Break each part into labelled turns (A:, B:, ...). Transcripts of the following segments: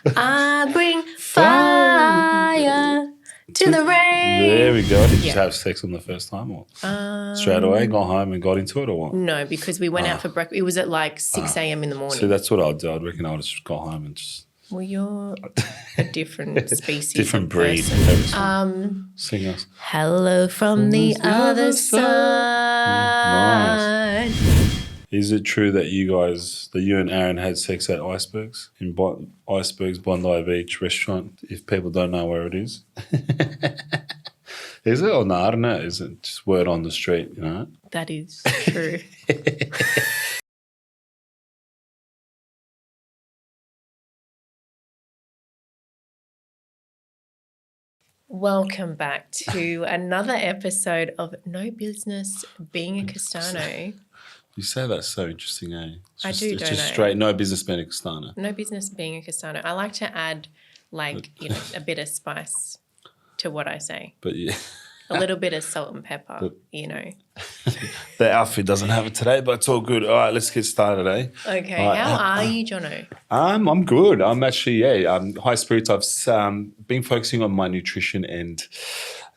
A: I bring fire to the rain.
B: There we go. Did you have sex on the first time or straight away got home and got into it or what?
A: No, because we went out for breakfast. It was at like 6 a.m. in the morning.
B: So that's what I'd do. I'd reckon I would just go home and just...
A: Well, you're a different species.
B: Different breed. Sing us.
A: Hello from the other side.
B: Nice. Is it true that you and Aaron had sex at Icebergs, Icebergs Bondi Beach restaurant, if people don't know where it is? Is it or no? I don't know. Is it just word on the street, you know?
A: That is true. Welcome back to another episode of No Business Being a Castano.
B: You say that's so interesting, eh?
A: It's
B: just straight, no business being a Castano.
A: No business being a Castano. I like to add, a bit of spice to what I say.
B: But yeah.
A: A little bit of salt and pepper,
B: The outfit doesn't have it today, but it's all good. All right, let's get started, eh?
A: Okay. Right. How are you, Jono?
B: I'm good. I'm actually, high spirits. I've been focusing on my nutrition and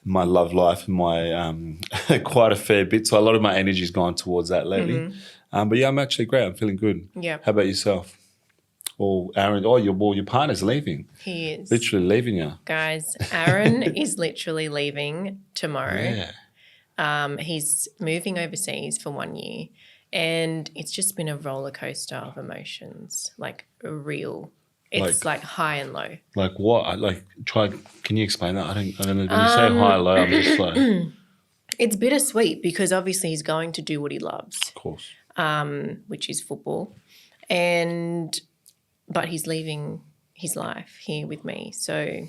B: my love life and my quite a fair bit. So a lot of my energy's gone towards that lately. Mm-hmm. But yeah, I'm actually great. I'm feeling good.
A: Yeah.
B: How about yourself? Or Aaron? Oh, your partner's leaving.
A: He is
B: literally leaving you,
A: guys. Aaron is literally leaving tomorrow.
B: Yeah.
A: He's moving overseas for 1 year, and it's just been a roller coaster of emotions, like real. It's like high and low.
B: Like what? Can you explain that? I don't know. When you say high and low, I'm just like.
A: It's bittersweet because obviously he's going to do what he loves.
B: Of course.
A: Which is football, but he's leaving his life here with me. So,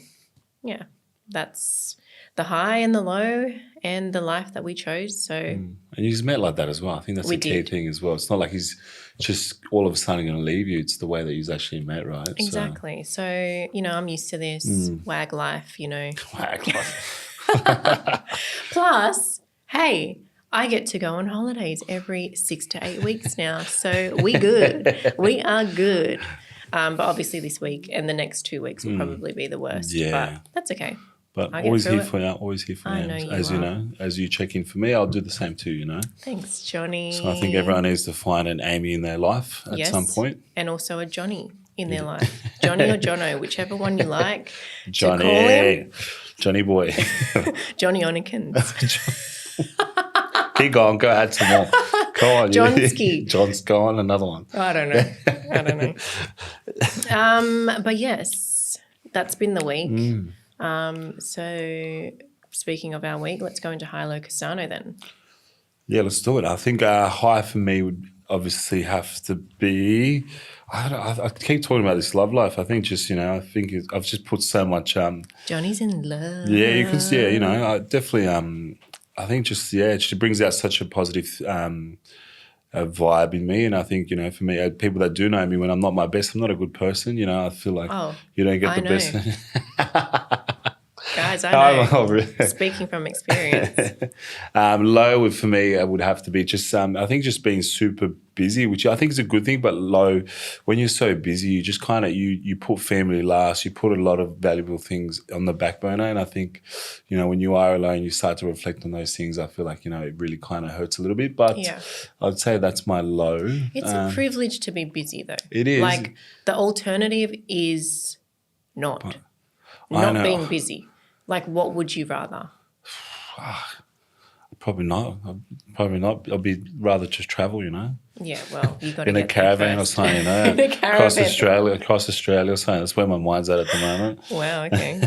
A: yeah, that's the high and the low and the life that we chose. So,
B: and he's met like that as well. I think that's the key thing as well. It's not like he's just all of a sudden going to leave you. It's the way that he's actually met, right?
A: Exactly. So, I'm used to this WAG life,
B: WAG life.
A: Plus, hey, I get to go on holidays every 6 to 8 weeks now. So we good. We are good. But obviously this week and the next 2 weeks will probably be the worst.
B: Yeah.
A: But that's okay.
B: But always here for you. Always here for you.
A: I know you
B: as
A: are.
B: You know, as you check in for me, I'll do the same too,
A: Thanks, Johnny.
B: So I think everyone needs to find an Amy in their life at some point.
A: And also a Johnny in their life. Johnny or Jono, whichever one you like.
B: Johnny.
A: To call him.
B: Johnny boy.
A: Johnny Onekins.
B: Keep going. Go add some more. Go on.
A: Johnsky.
B: John's go on. Another one.
A: I don't know. But yes, that's been the week. So speaking of our week, let's go into Hi-Lo-Castano then.
B: Yeah, let's do it. I think high for me would obviously have to be. I keep talking about this love life. I think just I've just put so much.
A: Johnny's in love.
B: Yeah, you can see. I definitely. I think it brings out such a positive vibe in me, and I think for me, people that do know me, when I'm not my best, I'm not a good person. I feel like you don't get the best.
A: Guys, I know. Really. Speaking from experience.
B: Low for me would have to be just I think just being super busy, which I think is a good thing, but low, when you're so busy, you just kind of, you put family last, you put a lot of valuable things on the back burner, and I think, when you are alone, you start to reflect on those things. I feel like, it really kind of hurts a little bit, but I'd say that's my low.
A: It's a privilege to be busy though.
B: It is.
A: Like the alternative is not being busy. Like, what would you rather?
B: Probably not. I'd be rather just travel,
A: Yeah, well, you got to
B: in a caravan or something,
A: in a caravan.
B: across Australia or something. That's where my mind's at the moment.
A: Wow, okay.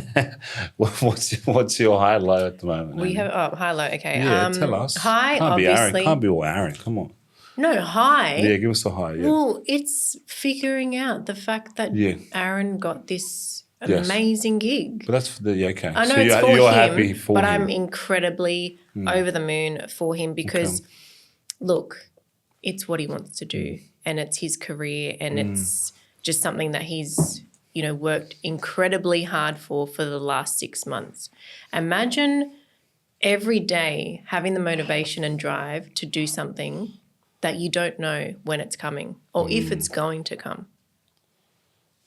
B: What's your high low at the moment?
A: We have high low. Okay.
B: Yeah, tell us.
A: High,
B: can't
A: obviously.
B: Be Aaron. Can't be all Aaron. Come on.
A: No, high.
B: Yeah, give us a high. Yeah.
A: Well, it's figuring out the fact that Aaron got this amazing gig.
B: But that's okay.
A: I know
B: so
A: it's for
B: you're
A: him,
B: happy for
A: but
B: him.
A: I'm incredibly over the moon for him because, look, it's what he wants to do and it's his career and it's just something that he's, worked incredibly hard for the last 6 months. Imagine every day having the motivation and drive to do something that you don't know when it's coming or if it's going to come.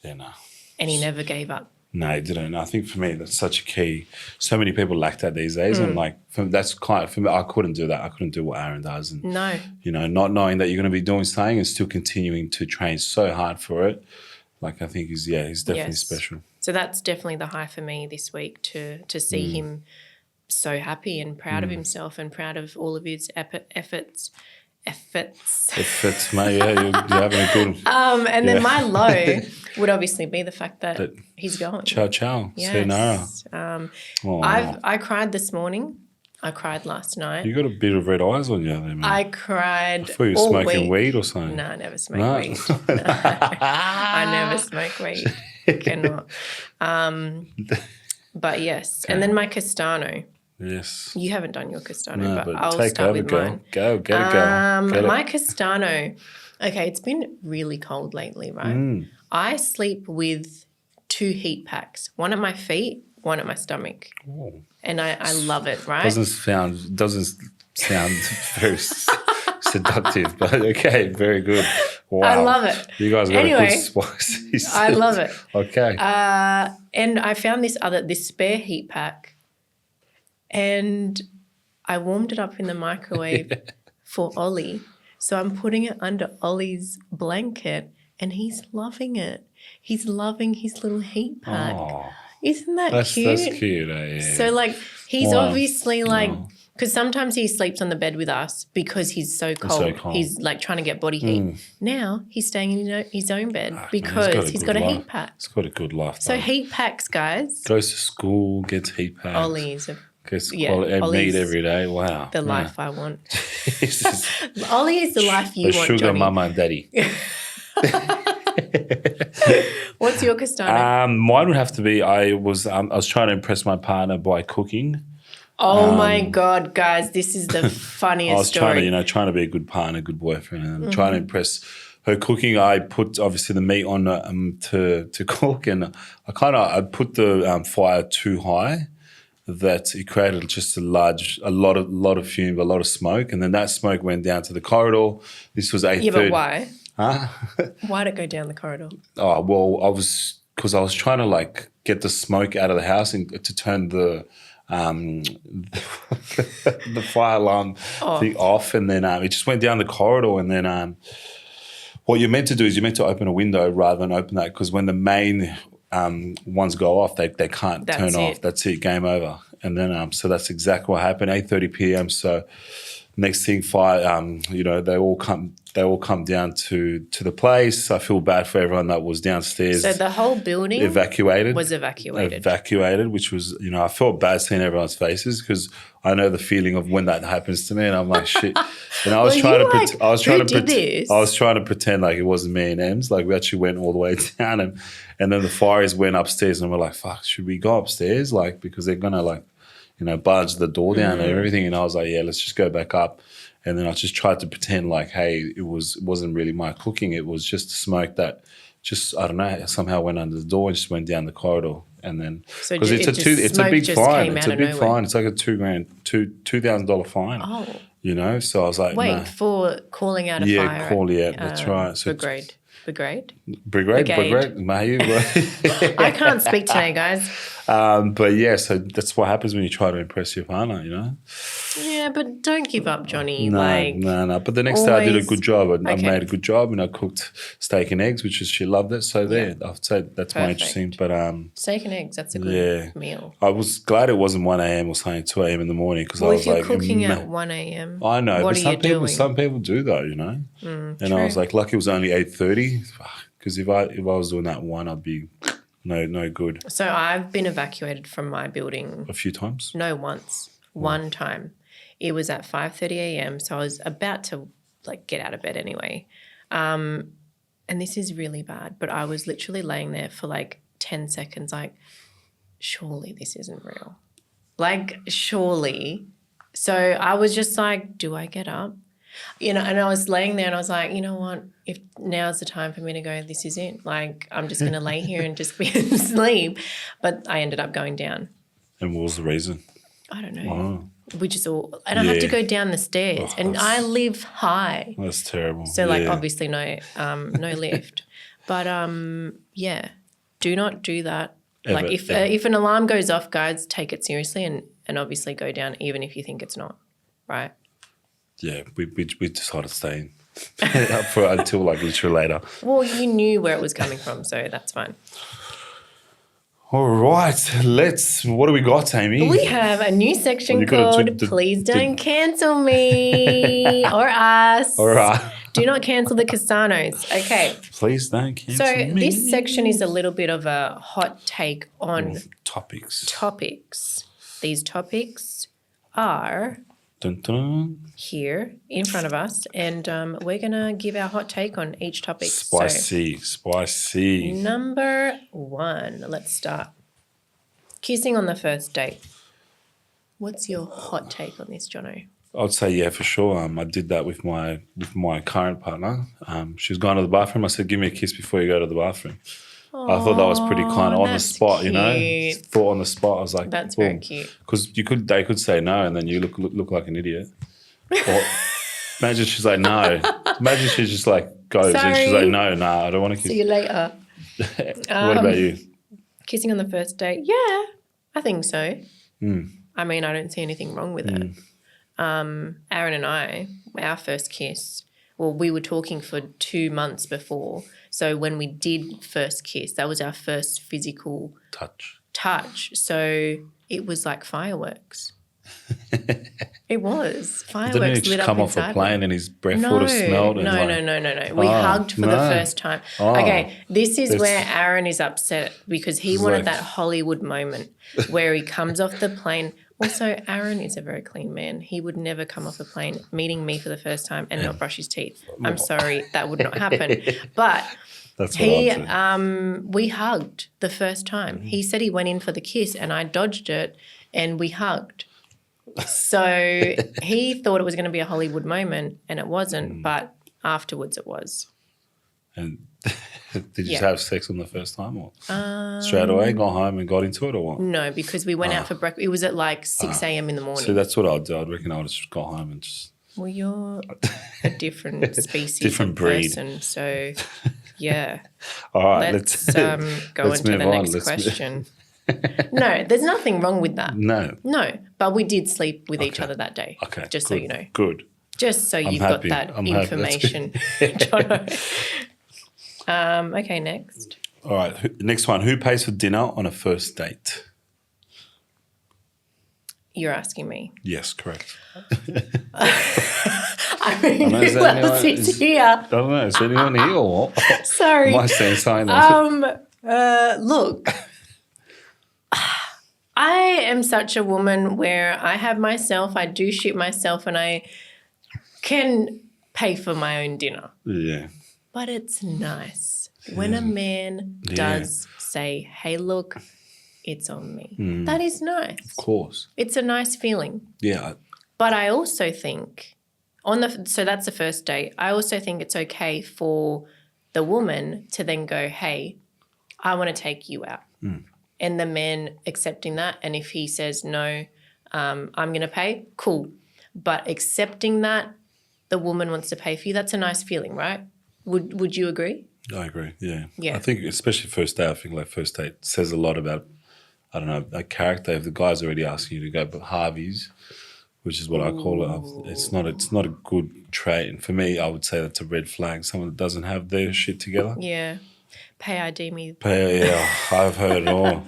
B: Yeah, no.
A: and he never gave up.
B: No, he didn't. I think for me, that's such a key. So many people lack that these days. And like, for me, I couldn't do that. I couldn't do what Aaron does. And,
A: No.
B: you know, not knowing that you're going to be doing something and still continuing to train so hard for it. Like, I think he's definitely special.
A: So that's definitely the high for me this week to see him so happy and proud of himself and proud of all of his efforts.
B: Efforts, mate. Yeah, you're having a good.
A: And then my low would obviously be the fact that he's gone.
B: Ciao, ciao.
A: Yes. I cried this morning. I cried last night.
B: You got a bit of red eyes on you there, man.
A: I cried.
B: I thought you were
A: all
B: smoking
A: week.
B: weed or something.
A: No, I never smoke weed. No. I never smoke weed. Cannot. But yes. Okay. And then my Castano.
B: Yes.
A: You haven't done your Castano,
B: no,
A: but I'll
B: take
A: start
B: over,
A: with mine.
B: Go, get it going.
A: My Castano, okay, it's been really cold lately, right? I sleep with 2 heat packs, one at my feet, one at my stomach. Oh. And I love it, right?
B: Doesn't sound very seductive, but okay, very good. Wow.
A: I love it.
B: You guys got a good spicy.
A: I love it.
B: Okay.
A: And I found this spare heat pack, and I warmed it up in the microwave for Ollie. So I'm putting it under Ollie's blanket, and he's loving it. He's loving his little heat pack.
B: Oh,
A: isn't that cute?
B: That's cute, yeah.
A: So, like, he's obviously, like, because sometimes he sleeps on the bed with us because he's so cold. He's, like, trying to get body heat. Now he's staying in his own bed because he's got a heat pack.
B: He's got a good life.
A: So heat packs, guys.
B: Goes to school, gets heat packs.
A: Ollie's
B: meat every day. Wow.
A: The life I want. Ollie is the life you want,
B: sugar
A: Johnny.
B: mama and daddy.
A: What's your Castano?
B: Mine would have to be I was trying to impress my partner by cooking.
A: Oh my God, guys, this is the funniest story.
B: I was trying to be a good partner, good boyfriend, and trying to impress her cooking. I put obviously the meat on to cook, and I put the fire too high, that it created just a lot of fume, a lot of smoke, and then that smoke went down to the corridor. This was 8:30.
A: Yeah, but why?
B: Huh?
A: Why'd it go down the corridor?
B: Oh, well, I was trying to like get the smoke out of the house and to turn the fire alarm thing off, and then it just went down the corridor, and then what you're meant to do is you're meant to open a window rather than open that, because when the main ones go off, they can't turn off. That's it, game over. And then so that's exactly what happened. 8:30 p.m. So next thing, fire. They all come down to the place. I feel bad for everyone that was downstairs.
A: So the whole building was
B: evacuated, which was, I felt bad seeing everyone's faces, because I know the feeling of when that happens to me, and I'm like, shit. And I was trying to pretend like it wasn't me and Ems. Like, we actually went all the way down, and then the fires went upstairs, and we're like, fuck, should we go upstairs? Like, because they're gonna barge the door down and everything. And I was like, yeah, let's just go back up. And then I just tried to pretend like, hey, it wasn't really my cooking. It was just smoke that just, I don't know, somehow went under the door and just went down the corridor. And then, because it's a big fine. It's a big fine. It's like a $2,000 fine.
A: Oh.
B: So I was like,
A: for calling out a fire.
B: Yeah, that's right. So
A: Brigade.
B: I
A: can't speak today, guys.
B: But yeah, so that's what happens when you try to impress your partner,
A: Yeah, but don't give up, Johnny.
B: No. But the next day I did a good job. I made a good job, and I cooked steak and eggs, she loved it. So I'd say that's more interesting. But
A: steak and eggs, that's a good meal.
B: I was glad it wasn't 1 a.m. or something, 2 a.m. in the morning, because I was like,
A: if you're cooking at 1 a.m.,
B: I know,
A: what
B: but
A: are you doing?
B: Some people do though, And
A: true.
B: I was like, lucky it was only 8:30, because if I was doing that 1, I'd be no good.
A: So I've been evacuated from my building
B: a few times.
A: No, once. One time. It was at 5:30 a.m. So I was about to get out of bed anyway. And this is really bad, but I was literally laying there for 10 seconds, surely this isn't real. Surely. So I was just like, do I get up? And I was laying there and I was like, you know what, if now's the time for me to go, this is it. I'm just going to lay here and just be asleep. But I ended up going down. And
B: what was the reason?
A: I don't know. Oh. We just and I had to go down the stairs, and I live high.
B: That's terrible.
A: So obviously no lift. But do not do that.
B: Ever,
A: like if
B: ever.
A: if an alarm goes off, guys, take it seriously and obviously go down even if you think it's not, right?
B: Yeah, we decided to stay in until like literally later.
A: Well, you knew where it was coming from, so that's fine.
B: All right, what do we got, Amy?
A: We have a new section
B: Well, you gotta
A: called
B: do
A: Please Don't Cancel Me or Us.
B: All right.
A: Do not cancel the Castanos. Okay.
B: Please don't cancel
A: So
B: me.
A: this section is a little bit of a hot take on
B: topics.
A: These topics are
B: Dun, dun.
A: here in front of us, and we're going to give our hot take on each topic.
B: Spicy.
A: Number 1, let's start. Kissing on the first date. What's your hot take on this, Jono?
B: I'd say yeah, for sure. I did that with my current partner. She was going to the bathroom. I said, "Give me a kiss before you go to the bathroom." I thought that was pretty kind on the spot,
A: cute.
B: you know. Thought on the spot. I was like,
A: "That's very cute."
B: Because they could say no, and then you look like an idiot. Or imagine she's like no. Imagine she just like goes and she's like no, I don't want to kiss.
A: See you later.
B: What about you?
A: Kissing on the first date? Yeah, I think so.
B: Mm.
A: I mean, I don't see anything wrong with it. Aaron and I, our first kiss, well, we were talking for 2 months before. So when we did first kiss, that was our first physical touch. So it was like fireworks. It was. Fireworks lit up
B: come
A: inside
B: off a plane and his breath would have smelled.
A: No. We hugged for the first time. Okay, this is where Aaron is upset because he wanted that Hollywood moment where he comes off the plane. Also, Aaron is a very clean man. He would never come off a plane meeting me for the first time and not brush his teeth. I'm sorry, that would not happen. But
B: that's what
A: we hugged the first time. He said he went in for the kiss and I dodged it and we hugged. So he thought it was going to be a Hollywood moment and it wasn't, but afterwards it was.
B: And did you have sex on the first time or straight away, got home and got into it or what?
A: No, because we went out for breakfast. It was at like 6 a.m. in the morning.
B: So that's what I'd do. I'd reckon I would just go home and just...
A: Well, you're a different species
B: different
A: of
B: breed.
A: person, so yeah.
B: All right,
A: let's go into the next question. No, there's nothing wrong with that.
B: No,
A: but we did sleep with each other that day.
B: Okay,
A: just so you know.
B: Good.
A: Just so you've got that information. Okay, next.
B: All right, next one. Who pays for dinner on a first date?
A: You're asking me.
B: Yes, correct.
A: I mean, who else is here?
B: I don't know. Is there anyone here or what?
A: Sorry.
B: Am I saying something?
A: Look, I am such a woman where I have myself, I do shit myself, and I can pay for my own dinner.
B: Yeah.
A: But it's nice when a man does say, hey, look, it's on me. That is nice.
B: Of course.
A: It's a nice feeling.
B: Yeah.
A: But I also think so that's the first date. I also think it's okay for the woman to then go, hey, I want to take you out. And the man accepting that. And if he says, no, I'm going to pay, cool. But accepting that the woman wants to pay for you, that's a nice feeling, right? Would you agree?
B: I agree, yeah.
A: Yeah.
B: I think especially first date, I think like first date says a lot about, I don't know, a character. If the guy's already asking you to go but Harvey's, which is what I call it, it's not a good trait. And for me, I would say that's a red flag. Someone that doesn't have their shit together.
A: Yeah. Pay ID me.
B: Yeah, I've heard it all.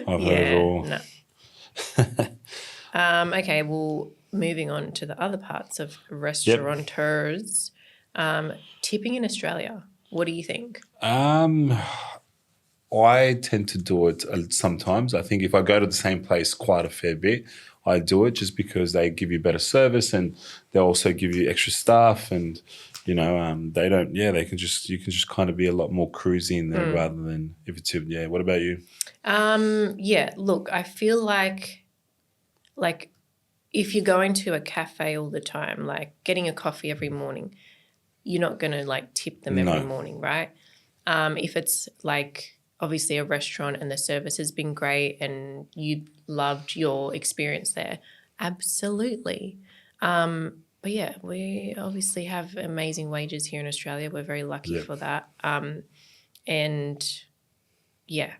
B: I've heard it all.
A: No. Okay, well, moving on to the other parts of restaurateurs. Tipping in Australia, what do you think?
B: I tend to do it sometimes. I think if I go to the same place quite a fair bit, I do it just because they give you better service and they also give you extra staff and, you know, you can just kind of be a lot more cruisy in there rather than if it's, what about you?
A: Look, I feel like if you're going to a cafe all the time, like getting a coffee every morning, you're not going to like tip them every morning, right? If it's like obviously a restaurant and the service has been great and you loved your experience there, absolutely. But yeah, we obviously have amazing wages here in Australia. We're very lucky for that. And yeah,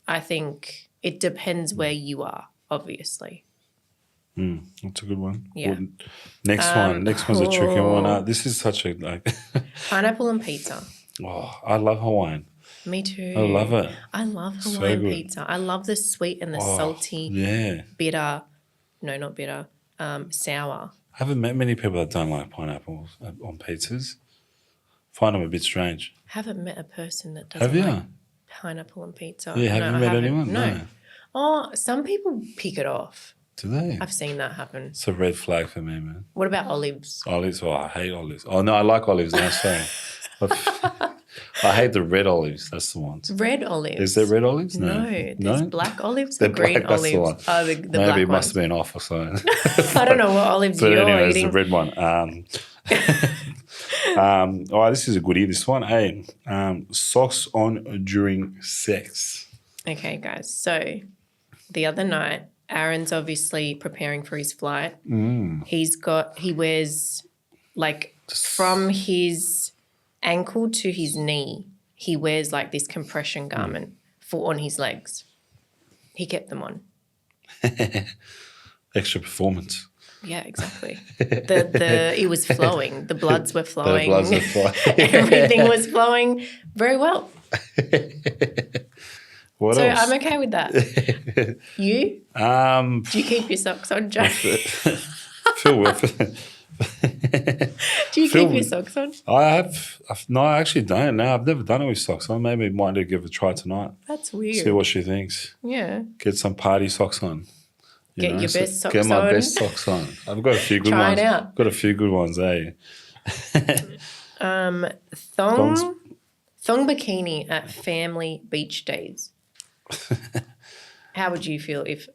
A: I think it depends where you are, obviously.
B: That's a good one.
A: Yeah.
B: Well, next one. Next one's a tricky one. This is such a like.
A: Pineapple and pizza.
B: Oh, I love Hawaiian.
A: Me too.
B: I love it.
A: I love
B: So
A: Hawaiian
B: good.
A: pizza. I love the sweet and the salty,
B: Yeah.
A: bitter. No, not bitter. Sour.
B: I haven't met many people that don't like pineapples on pizzas. Find them a bit strange.
A: Haven't met a person that
B: Have
A: doesn't
B: you?
A: like pineapple and pizza.
B: Yeah, have
A: No,
B: you
A: I
B: met
A: haven't.
B: anyone? No.
A: Oh, some people pick it off.
B: Do they?
A: I've seen that happen.
B: It's a red flag for me, man.
A: What about olives?
B: Olives? Oh, I hate olives. Oh, no, I like olives now, sorry. I hate the red olives. That's the ones.
A: Red olives.
B: Is there red olives?
A: No, there's black olives
B: They're
A: and green
B: black, that's the
A: olives.
B: one.
A: Oh, the
B: Maybe
A: black
B: it must
A: ones.
B: have been off or something.
A: I don't know what olives
B: But
A: you're
B: anyways,
A: eating.
B: the red one. All right, this is a goodie, this one. Hey, socks on during sex.
A: Okay, guys. So the other night, Aaron's obviously preparing for his flight. He wears like from his ankle to his knee, he wears like this compression garment on his legs. He kept them on.
B: Extra performance.
A: Yeah, exactly. It was flowing. The bloods were flowing.
B: The bloods were flowing.
A: Everything was flowing very well.
B: What
A: So
B: else?
A: I'm okay with that. You? Do you keep your socks on, Jack?
B: Phil,
A: Do you keep your socks on?
B: no, I actually don't. No, I've never done it with socks on. Maybe might give it a try tonight.
A: That's weird.
B: See what she thinks.
A: Yeah.
B: Get some party socks on.
A: Get your best socks
B: Get my
A: on.
B: best socks on. I've got a few good
A: Try
B: ones.
A: it out.
B: Got a few good ones, eh?
A: Thong bikini at family beach days. How would you feel if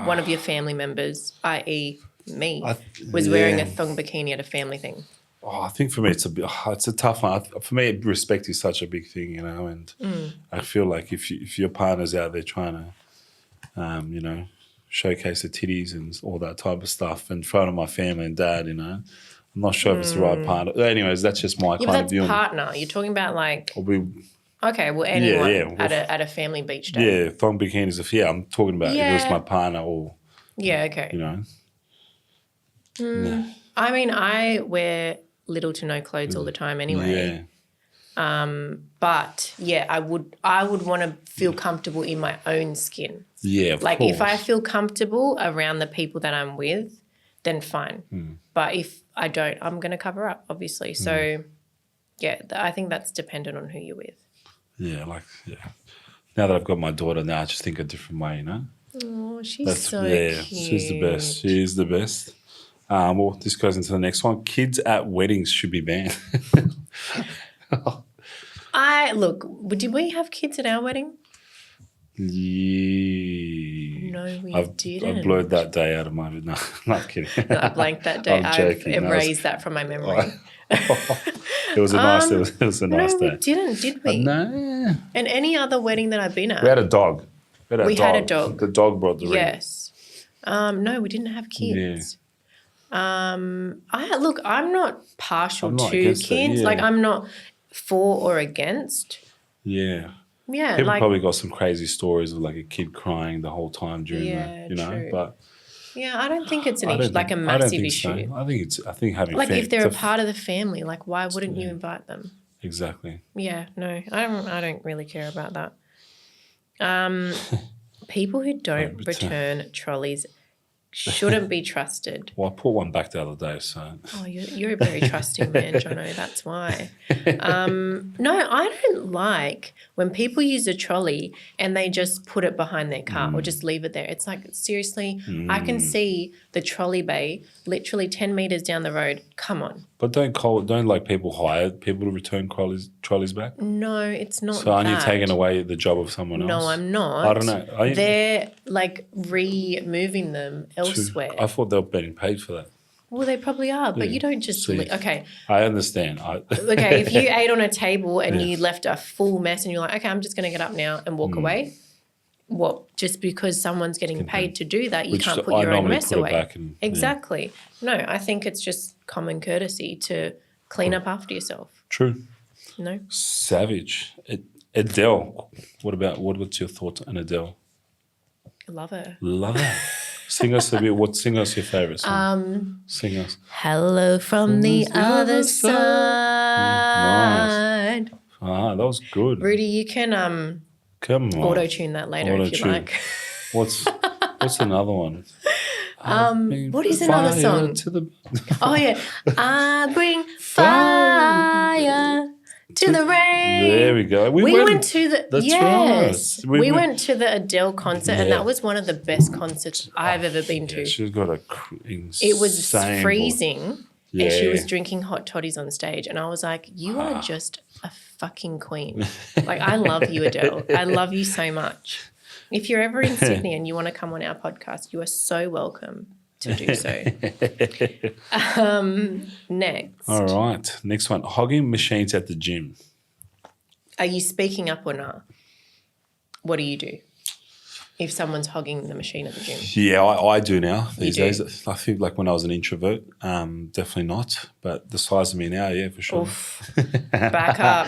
A: one of your family members, i.e. me, was wearing a thong bikini at a family thing?
B: Oh, I think for me it's a tough one. For me, respect is such a big thing, you know, and I feel like if your partner's out there trying to, you know, showcase the titties and all that type of stuff in front of my family and dad, you know, I'm not sure if it's the right partner. Anyways, that's just my kind of view.
A: Yeah, that's partner. You're talking about like... Okay, well, anyone at a family beach day.
B: Yeah, thong bikinis. I'm talking about if it was my partner or...
A: Yeah, okay.
B: You know.
A: I mean, I wear little to no clothes all the time anyway.
B: Yeah.
A: But yeah, I would want to feel comfortable in my own skin.
B: Yeah, of
A: like
B: course.
A: if I feel comfortable around the people that I'm with, then fine. But if I don't, I'm going to cover up, obviously. So yeah, I think that's dependent on who you're with.
B: Yeah, now that I've got my daughter now, I just think a different way, you know?
A: Oh, she's so cute.
B: She's the best. She is the best. Well, this goes into the next one. Kids at weddings should be banned.
A: Did we have kids at our wedding?
B: Yeah.
A: No, we didn't.
B: I blurred that day out of my... No, not kidding.
A: No, I blanked that day. I've erased that from my memory.
B: It was a nice. It was a nice day.
A: No, we didn't, did we?
B: No.
A: And any other wedding that I've been at,
B: We had a dog.
A: We had a dog.
B: The dog brought the ring.
A: Yes. No, we didn't have kids. Yeah. I'm not partial to kids.
B: Yeah.
A: Like I'm not for or against.
B: Yeah.
A: Yeah.
B: People probably got some crazy stories of like a kid crying the whole time during the,
A: true.
B: but.
A: Yeah, I don't think it's a massive issue.
B: So. I think having
A: if they're a part of the family, like why wouldn't you invite them?
B: Exactly.
A: Yeah, no, I don't really care about that. People who don't return trolleys shouldn't be trusted.
B: Well, I put one back the other day, so.
A: Oh, you're a very trusting man, Jono. That's why. No, I don't like when people use a trolley and they just put it behind their car or just leave it there. It's like, seriously, I can see the trolley bay literally 10 metres down the road. Come on.
B: But don't like people hire people to return trolleys back?
A: No, it's not
B: So aren't you taking away the job of someone else?
A: No, I'm not.
B: I don't know.
A: They're like removing them elsewhere.
B: I thought they were getting paid for that.
A: Well, they probably are, but you don't just okay.
B: I understand.
A: Okay, if you ate on a table and you left a full mess and you're like, okay, I'm just going to get up now and walk away. What? Just because someone's getting paid to do that, you can't put your own mess away. Exactly. No, I think it's just common courtesy to clean up after yourself.
B: True.
A: No.
B: Savage. Adele. What's your thoughts on Adele?
A: Love her.
B: Love her. Sing us a bit. Sing us your favorite song? Sing us.
A: Hello from the other side.
B: Nice. Ah, that was good.
A: Rudy, you can
B: Come on.
A: auto-tune that later if you like.
B: What's another one?
A: What is another song? Oh yeah. I bring fire to the rain.
B: There we go.
A: We went to the
B: That's right.
A: We went to the Adele concert, and that was one of the best concerts I've ever been to.
B: She's got a
A: It was freezing, and she was
B: Yeah.
A: drinking hot toddies on stage, and I was like, "You are just a fucking queen!" Like, I love you, Adele. I love you so much. If you're ever in Sydney and you want to come on our podcast, you are so welcome to do so. Next.
B: All right. Next one. Hogging machines at the gym.
A: Are you speaking up or not? What do you do if someone's hogging the machine at the gym?
B: Yeah, I do now these
A: do?
B: days. I feel like when I was an introvert, definitely not. But the size of me now, yeah, for sure.
A: Oof. Back up.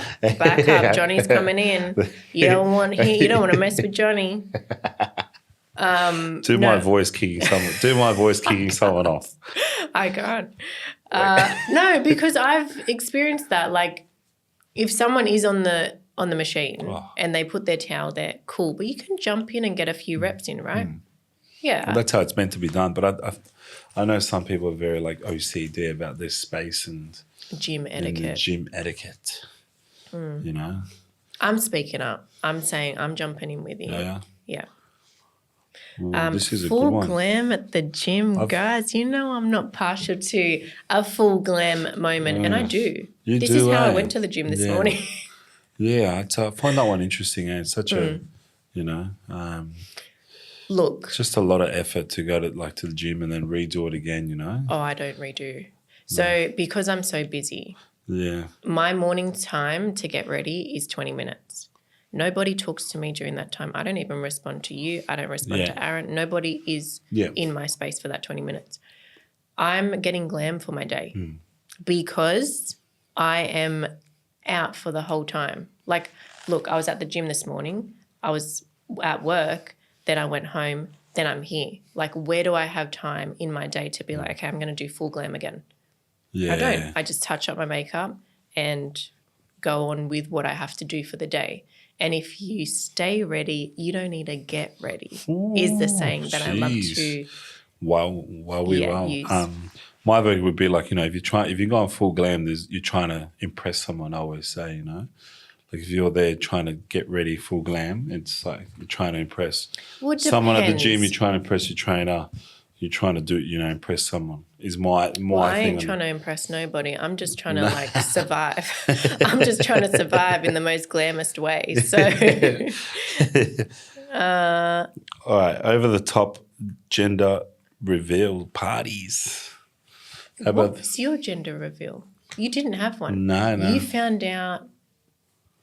A: Johnny's coming in. You don't want to mess with Johnny.
B: Do my voice kicking someone off.
A: I can't. No, because I've experienced that. Like, if someone is on the machine and they put their towel there, cool. But you can jump in and get a few reps in, right? Yeah.
B: Well, that's how it's meant to be done. But I know some people are very like OCD about their space and
A: Gym
B: and the
A: etiquette.
B: gym etiquette. You know?
A: I'm speaking up. I'm saying I'm jumping in with you.
B: Yeah.
A: Yeah.
B: Ooh, this is a good
A: Full
B: one.
A: glam at the gym, guys. You know I'm not partial to a full glam moment, and I do. This is how I went to the gym this morning.
B: Yeah, I find that one interesting. And it's such a,
A: Look.
B: it's just a lot of effort to go to the gym and then redo it again. You know.
A: Oh, I don't redo. So because I'm so busy,
B: Yeah.
A: my morning time to get ready is 20 minutes. Nobody talks to me during that time. I don't even respond to you. I don't respond to Aaron. Nobody is in my space for that 20 minutes. I'm getting glam for my day because I am out for the whole time. Like, look, I was at the gym this morning. I was at work. Then I went home. Then I'm here. Like, where do I have time in my day to be like, okay, I'm going to do full glam again?
B: Yeah.
A: I don't. I just touch up my makeup and go on with what I have to do for the day. And if you stay ready, you don't need to get ready, is the saying that I love to use.
B: My version would be like, if you're going full glam, you're trying to impress someone, I always say, Like if you're there trying to get ready full glam, it's like you're trying to impress someone at the gym, you're trying to impress your trainer, you're trying to do, impress someone. Is my thing.
A: I ain't trying to impress nobody. I'm just trying to survive. I'm just trying to survive in the most glamorous way. So,
B: all right, over the top gender reveal parties.
A: What was your gender reveal? You didn't have one.
B: No.
A: You found out.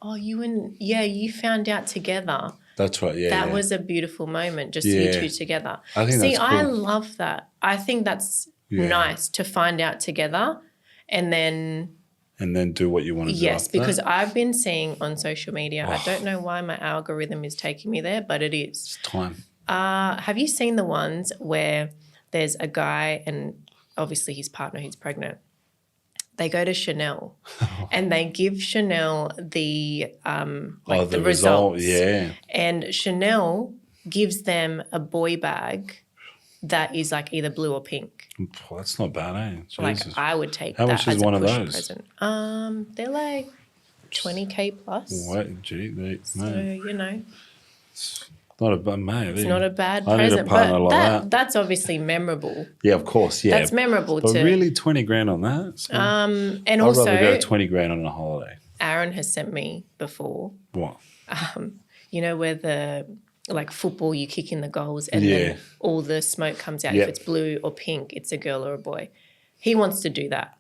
A: Oh, you found out together.
B: That's right. Yeah.
A: That was a beautiful moment, just you two together.
B: I think that's cool.
A: I love that. I think that's nice to find out together and then
B: do what you want to do.
A: Yes, because I've been seeing on social media, I don't know why my algorithm is taking me there, but it is.
B: It's time.
A: Have you seen the ones where there's a guy and obviously his partner who's pregnant? They go to Chanel and they give Chanel the the results.
B: Yeah.
A: And Chanel gives them a boy bag that is like either blue or pink.
B: Well, that's not bad, eh? Jesus.
A: Like I would take
B: How
A: that
B: much is
A: as
B: one
A: a
B: of
A: push
B: those?
A: present. They're like $20K plus.
B: Wait, gee,
A: So,
B: not a bad mate.
A: It's not a bad
B: I need a
A: present,
B: partner
A: but
B: like that.
A: that's obviously memorable.
B: Yeah, of course. Yeah,
A: That's memorable
B: but
A: to.
B: really, 20 grand on that. So
A: And
B: I'd
A: also,
B: rather go 20 grand on a holiday.
A: Aaron has sent me before.
B: What?
A: Where the football, you kick in the goals and then all the smoke comes out.
B: Yep.
A: If it's blue or pink, it's a girl or a boy. He wants to do that,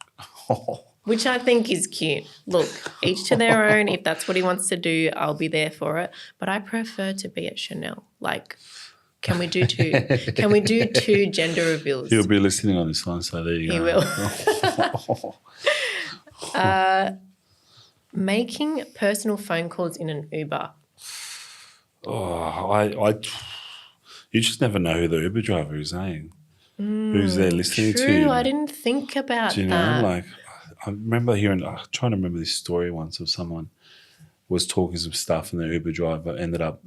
A: which I think is cute. Look, each to their own. If that's what he wants to do, I'll be there for it. But I prefer to be at Chanel. Like, can we do two? Can we do two gender reveals?
B: He'll be listening on this one, so there you go.
A: He will. Making personal phone calls in an Uber.
B: Oh, you just never know who the Uber driver is, eh? Who's there listening to you?
A: True, I didn't think about
B: Do you
A: that.
B: know? Like, I remember hearing, I'm trying to remember this story once of someone was talking some stuff and the Uber driver ended up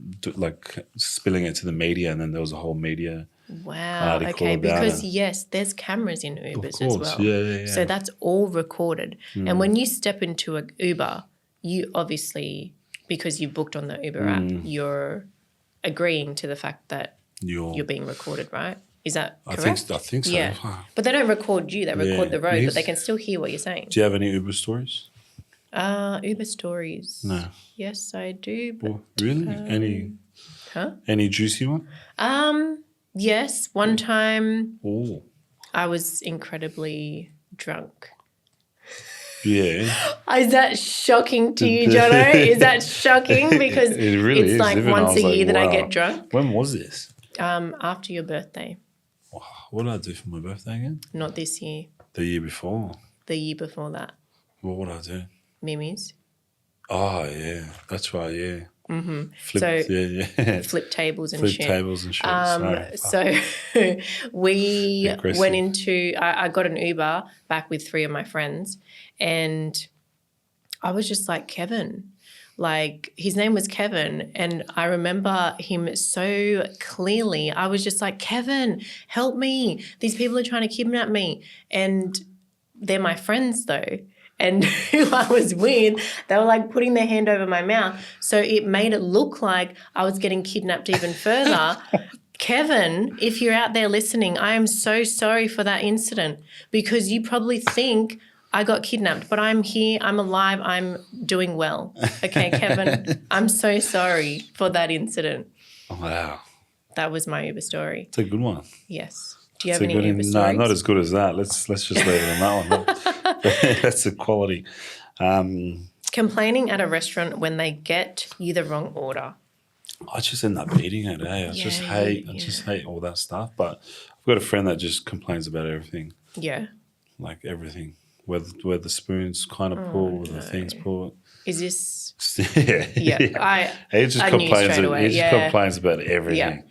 B: spilling it to the media, and then there was a whole media
A: Wow.
B: article
A: Okay,
B: about
A: because
B: it.
A: yes, there's cameras in Ubers as
B: course,
A: well.
B: yeah.
A: So that's all recorded. And when you step into an Uber, you obviously, because you booked on the Uber app, you're agreeing to the fact that you're being recorded, right? Is that correct?
B: I think so.
A: Yeah. But they don't record you, they record the road, but they can still hear what you're saying.
B: Do you have any Uber stories?
A: Uber stories.
B: No.
A: Yes, I do. But,
B: Really? Any juicy one?
A: yes. One time
B: Oh.
A: I was incredibly drunk.
B: Yeah.
A: Is that shocking to you, Jono? Is that shocking? Because
B: It really
A: it's
B: is.
A: like
B: Even
A: once
B: I was
A: a year that I
B: wow.
A: get drunk.
B: When was this?
A: After your birthday.
B: What did I do for my birthday again?
A: Not this year.
B: The year before.
A: The year before that.
B: What would I do?
A: Mimi's.
B: Oh, yeah. That's right, yeah.
A: Mm-hmm. Flip tables and
B: Flip
A: shit.
B: tables and shit.
A: So we went into, I got an Uber back with 3 of my friends, and I was just like, Kevin. Like, his name was Kevin, and I remember him so clearly. I was just like, Kevin, help me. These people are trying to kidnap me. And they're my friends though. And who I was with, they were like putting their hand over my mouth. So it made it look like I was getting kidnapped even further. Kevin, if you're out there listening, I am so sorry for that incident, because you probably think I got kidnapped, but I'm here, I'm alive, I'm doing well. Okay, Kevin, I'm so sorry for that incident.
B: Wow.
A: That was my Uber story.
B: It's a good one.
A: Yes. Do you have any Uber stories?
B: No, not as good as that. Let's just leave it on that one. That's the quality.
A: Complaining at a restaurant when they get you the wrong order.
B: I just end up eating it, I just hate all that stuff. But I've got a friend that just complains about everything.
A: Yeah.
B: Like everything. Where the spoons kind of pull, where the things pull.
A: Is this?
B: Yeah. He just complains about everything.
A: Yeah.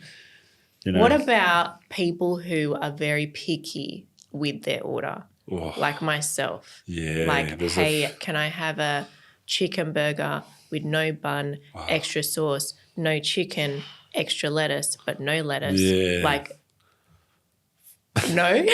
B: You know?
A: What about people who are very picky with their order, like myself?
B: Yeah.
A: Like, hey, can I have a chicken burger with no bun, extra sauce, no chicken, extra lettuce, but no lettuce?
B: Yeah.
A: Like, no.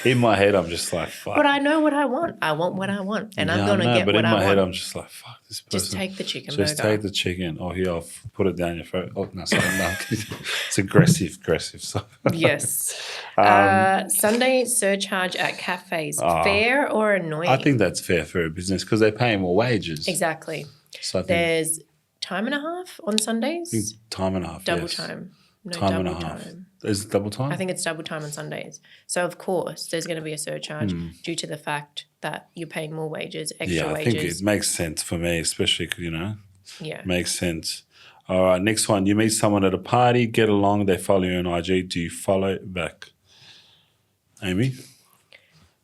B: In my head, I'm just like, fuck.
A: But I know what I want. I want what I want, and I'm going to get what I want.
B: But in my head, I'm just like, fuck this person.
A: Just take the chicken burger.
B: Just take the chicken. Oh, here, I'll put it down your throat. Oh, no, sorry, no. It's aggressive. So.
A: Yes. Sunday surcharge at cafes. Fair or annoying?
B: I think that's fair for a business because they're paying more wages.
A: Exactly.
B: So I think
A: there's time and a half on Sundays?
B: Time and a half,
A: Double
B: yes.
A: time. No,
B: time and a
A: double
B: half.
A: time.
B: Is it double time?
A: I think it's double time on Sundays. So, of course, there's going to be a surcharge due to the fact that you're paying more wages, extra wages.
B: I think it makes sense for me, especially,
A: Yeah.
B: Makes sense. All right, next one. You meet someone at a party, get along, they follow you on IG. Do you follow back? Amy?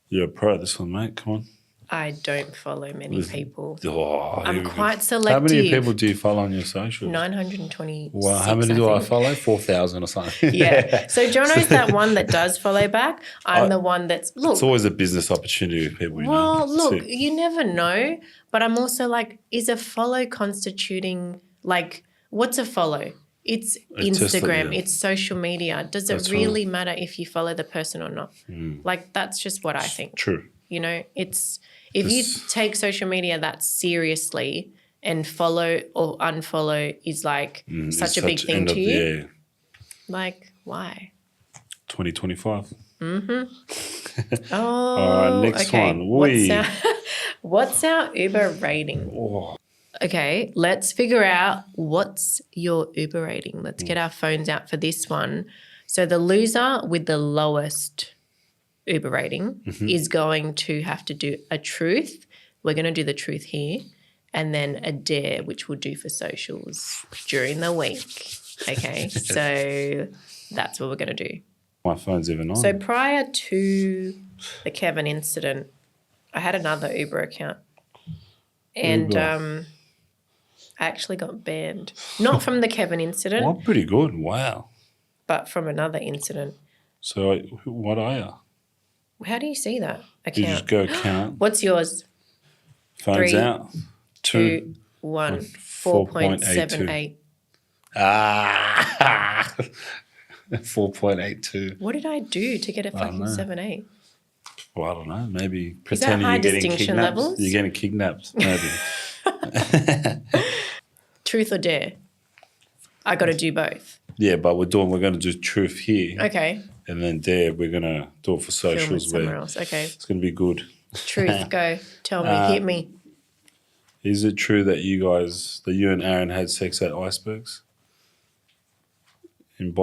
B: You're a pro at this one, mate. Come on.
A: I don't follow many people.
B: Oh,
A: I'm quite selective.
B: How many people do you follow on your socials?
A: 926.
B: Wow, how many do I follow? 4,000 or something.
A: Yeah. So Jono's that one that does follow back. I'm the one that's, look.
B: It's always a business opportunity with people,
A: Well, look, you never know. But I'm also like, is a follow constituting, like, what's a follow? It's Instagram. It's social media. Does it really matter if you follow the person or not? Like, that's just what I think.
B: True.
A: You know, if you take social media that seriously and follow or unfollow is like such a big thing to you, like, why?
B: 2025.
A: Mm-hmm.
B: All right, next one.
A: What's our Uber rating?
B: Oh.
A: Okay, let's figure out what's your Uber rating. Let's get our phones out for this one. So the loser with the lowest Uber rating is going to have to do a truth. We're going to do the truth here, and then a dare, which we'll do for socials during the week. Okay, so that's what we're going to do.
B: My phone's even on.
A: So prior to the Kevin incident, I had another Uber account. And
B: Ooh.
A: I actually got banned. Not from the Kevin incident,
B: Well, pretty good. Wow.
A: but from another incident.
B: So what are you?
A: How do you see that
B: You
A: account?
B: just go count.
A: What's yours?
B: Phone's
A: 3,
B: out.
A: 2, 1, 4.78.
B: Ah. 4.82.
A: What did I do to get a fucking 7.8?
B: Well, I don't know. Maybe
A: Is that
B: pretending
A: high
B: you're getting
A: distinction
B: kidnapped.
A: levels?
B: You're getting kidnapped, maybe.
A: Truth or dare? I got to do both.
B: Yeah, but we're going to do truth here.
A: Okay.
B: And then there, we're going to do it for
A: Film it
B: socials.
A: somewhere
B: Where
A: else. Okay.
B: it's going to be good.
A: Truth, go. Tell me. Hit me.
B: Is it true that you and Aaron had sex at Icebergs? In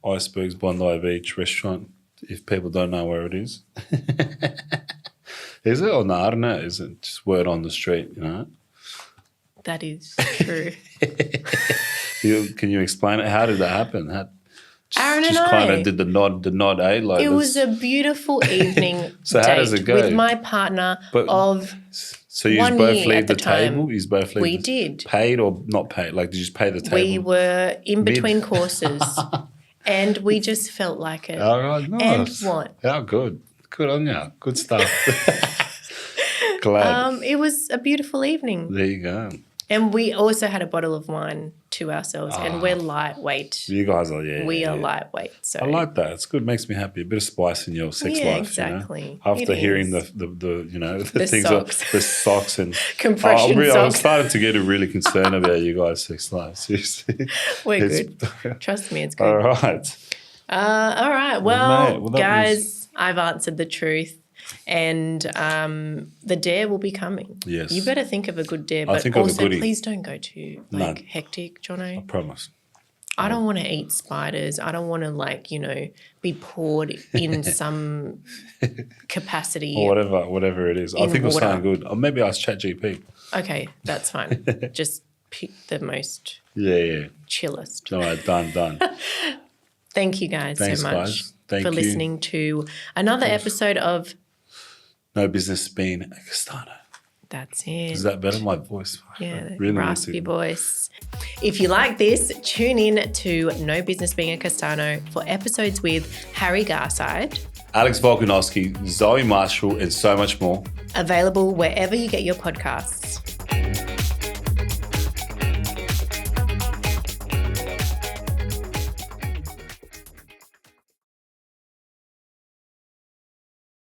B: Icebergs Bondi Beach restaurant, if people don't know where it is. Is it or no? I don't know. Is it just word on the street, you know?
A: That is true.
B: Can you explain it? How did that happen?
A: Aaron and
B: just kind
A: I.
B: of did the nod, eh? Like
A: It was a beautiful evening
B: So
A: date
B: how does it go?
A: with my partner of
B: So you
A: 1
B: both
A: year
B: leave
A: at the
B: the table?
A: time.
B: You both leave
A: We
B: the
A: did.
B: Paid or not paid? Like, did you just pay the table?
A: We were in between courses and we just felt like it.
B: All right, nice.
A: And what?
B: How good. Good on you. Good stuff. Glad.
A: It was a beautiful evening.
B: There you go.
A: And we also had a bottle of wine to ourselves and we're lightweight.
B: You guys are, yeah.
A: We are
B: yeah.
A: lightweight. So
B: I like that. It's good. It makes me happy. A bit of spice in your sex life.
A: exactly.
B: You know? After
A: It
B: hearing
A: is.
B: the you know,
A: The
B: things
A: socks.
B: the socks and
A: Compression
B: I'm
A: socks.
B: starting to get really concerned about you guys' sex life. Seriously.
A: We're good. Trust me, it's good.
B: All right.
A: All right.
B: mate,
A: Well,
B: well, that
A: guys, I've answered the truth. And the dare will be coming.
B: Yes.
A: You better think of a good dare,
B: I
A: but
B: think of a
A: also
B: goodie.
A: please don't go too hectic, Jono.
B: Promise.
A: I don't want to eat spiders. I don't want to be poured in some capacity.
B: Or whatever it is. I
A: In
B: think it was
A: water.
B: something good. Or maybe ask ChatGPT.
A: Okay, that's fine. Just pick the most
B: Yeah.
A: chillest.
B: All right, done.
A: Thank you guys
B: Thanks,
A: so much
B: guys. Thank
A: for
B: you.
A: listening to another episode of
B: No business being a Castano.
A: That's It.
B: Is that better? My voice.
A: Yeah,
B: Really
A: raspy
B: need to-
A: voice. If you like this, tune in to No Business Being a Castano for episodes with Harry Garside.
B: Alex Volkanovski, Zoe Marshall, and so much more.
A: Available wherever you get your podcasts.